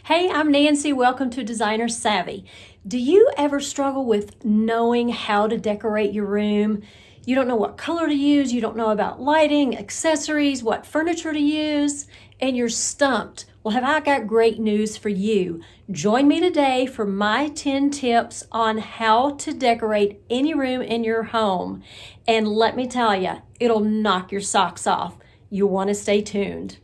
Hey, I'm Nancy. Welcome to Designer Savvy. Do you ever struggle with knowing how to decorate your room? You don't know what color to use, you don't know about lighting, accessories, what furniture to use, and you're stumped. Well, have I got great news for you. Join me today for my 10 tips on how to decorate any room in your home. And let me tell you, it'll knock your socks off. You'll want to stay tuned.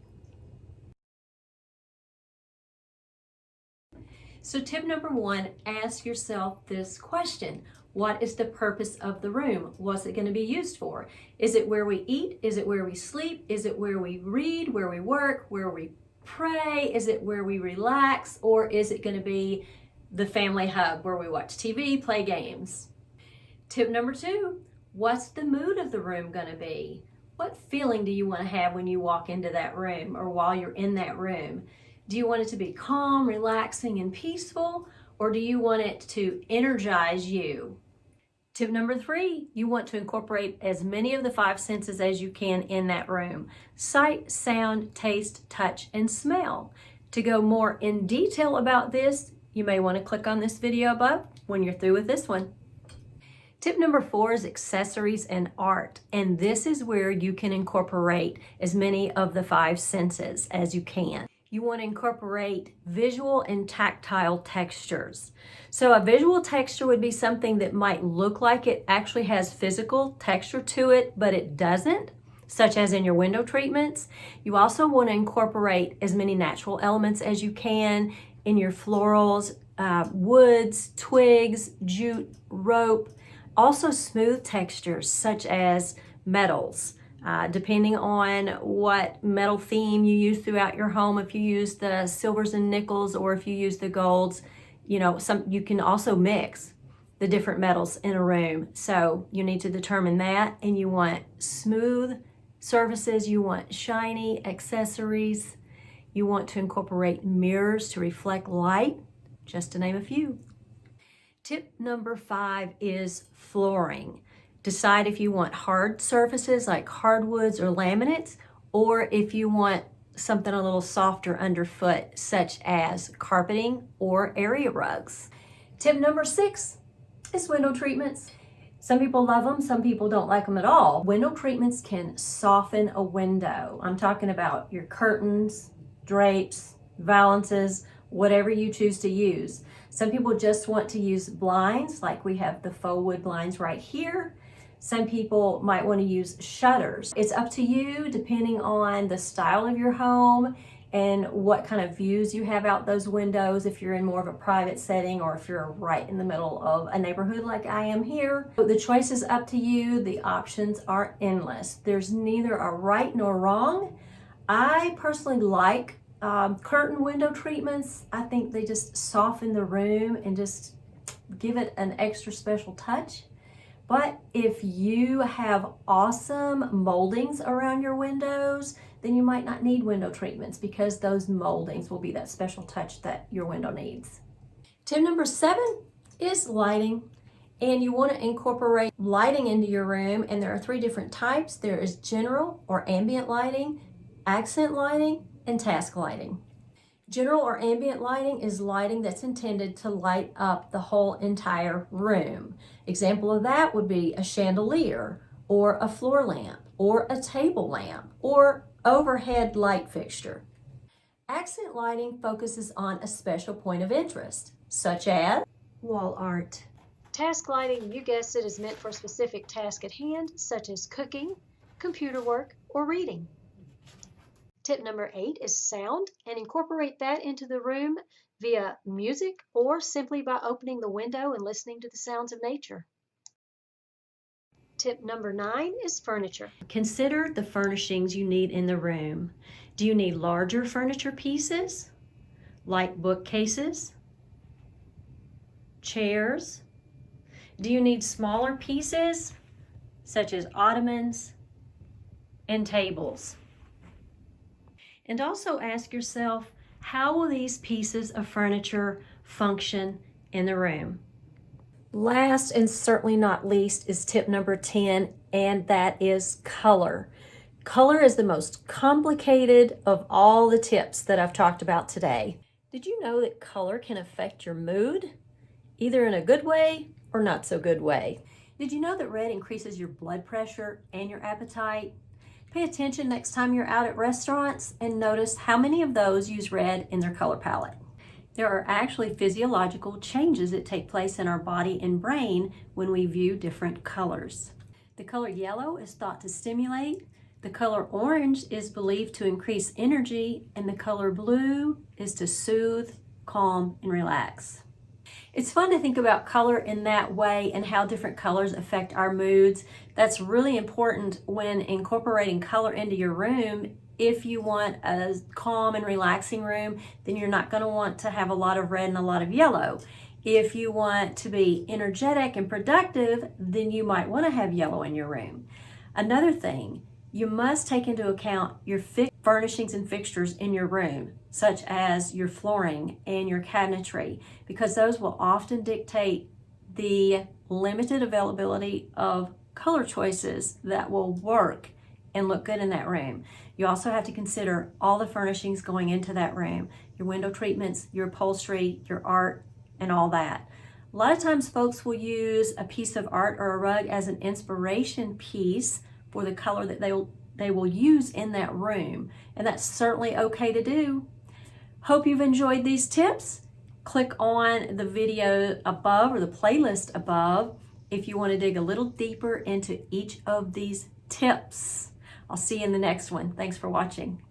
So tip number one, ask yourself this question. What is the purpose of the room? What's it going to be used for? Is it where we eat? Is it where we sleep? Is it where we read, where we work, where we pray? Is it where we relax? Or is it going to be the family hub where we watch TV, play games? Tip number two, what's the mood of the room going to be? What feeling do you want to have when you walk into that room or while you're in that room? Do you want it to be calm, relaxing, and peaceful, or do you want it to energize you? Tip number three, you want to incorporate as many of the five senses as you can in that room. Sight, sound, taste, touch, and smell. To go more in detail about this, you may want to click on this video above when you're through with this one. Tip number four is accessories and art, and this is where you can incorporate as many of the five senses as you can. You want to incorporate visual and tactile textures. So a visual texture would be something that might look like it actually has physical texture to it, but it doesn't, such as in your window treatments. You also want to incorporate as many natural elements as you can in your florals, woods, twigs, jute, rope. Also smooth textures such as metals. Depending on what metal theme you use throughout your home, if you use the silvers and nickels or if you use the golds, you can also mix the different metals in a room. So you need to determine that, and you want smooth surfaces, you want shiny accessories, you want to incorporate mirrors to reflect light, just to name a few. Tip number five is flooring. Decide if you want hard surfaces like hardwoods or laminates, or if you want something a little softer underfoot, such as carpeting or area rugs. Tip number six is window treatments. Some people love them, some people don't like them at all. Window treatments can soften a window. I'm talking about your curtains, drapes, valances, whatever you choose to use. Some people just want to use blinds, like we have the faux wood blinds right here. Some people might want to use shutters. It's up to you, depending on the style of your home and what kind of views you have out those windows, if you're in more of a private setting or if you're right in the middle of a neighborhood like I am here. The choice is up to you. The options are endless. There's neither a right nor wrong. I personally like curtain window treatments. I think they just soften the room and just give it an extra special touch. But if you have awesome moldings around your windows, then you might not need window treatments because those moldings will be that special touch that your window needs. Tip number seven is lighting. And you want to incorporate lighting into your room, and there are three different types. There is general or ambient lighting, accent lighting, and task lighting. General or ambient lighting is lighting that's intended to light up the whole entire room. Example of that would be a chandelier or a floor lamp or a table lamp or overhead light fixture. Accent lighting focuses on a special point of interest, such as wall art. Task lighting, you guessed it, is meant for a specific task at hand, such as cooking, computer work, or reading. Tip number 8 is sound, and incorporate that into the room via music or simply by opening the window and listening to the sounds of nature. Tip number 9 is furniture. Consider the furnishings you need in the room. Do you need larger furniture pieces, like bookcases, chairs? Do you need smaller pieces, such as ottomans and tables? And also ask yourself, how will these pieces of furniture function in the room? Last and certainly not least is tip number 10, and that is color. Color is the most complicated of all the tips that I've talked about today. Did you know that color can affect your mood, either in a good way or not so good way? Did you know that red increases your blood pressure and your appetite? Pay attention next time you're out at restaurants and notice how many of those use red in their color palette. There are actually physiological changes that take place in our body and brain when we view different colors. The color yellow is thought to stimulate, the color orange is believed to increase energy, and the color blue is to soothe, calm, and relax. It's fun to think about color in that way and how different colors affect our moods. That's really important when incorporating color into your room. If you want a calm and relaxing room, then you're not going to want to have a lot of red and a lot of yellow. If you want to be energetic and productive, then you might want to have yellow in your room. Another thing, you must take into account your furnishings and fixtures in your room, such as your flooring and your cabinetry, because those will often dictate the limited availability of color choices that will work and look good in that room. You also have to consider all the furnishings going into that room, your window treatments, your upholstery, your art, and all that. A lot of times folks will use a piece of art or a rug as an inspiration piece for the color that they will use in that room, and that's certainly okay to do. Hope you've enjoyed these tips. Click on the video above or the playlist above if you want to dig a little deeper into each of these tips. I'll see you in the next one. Thanks for watching.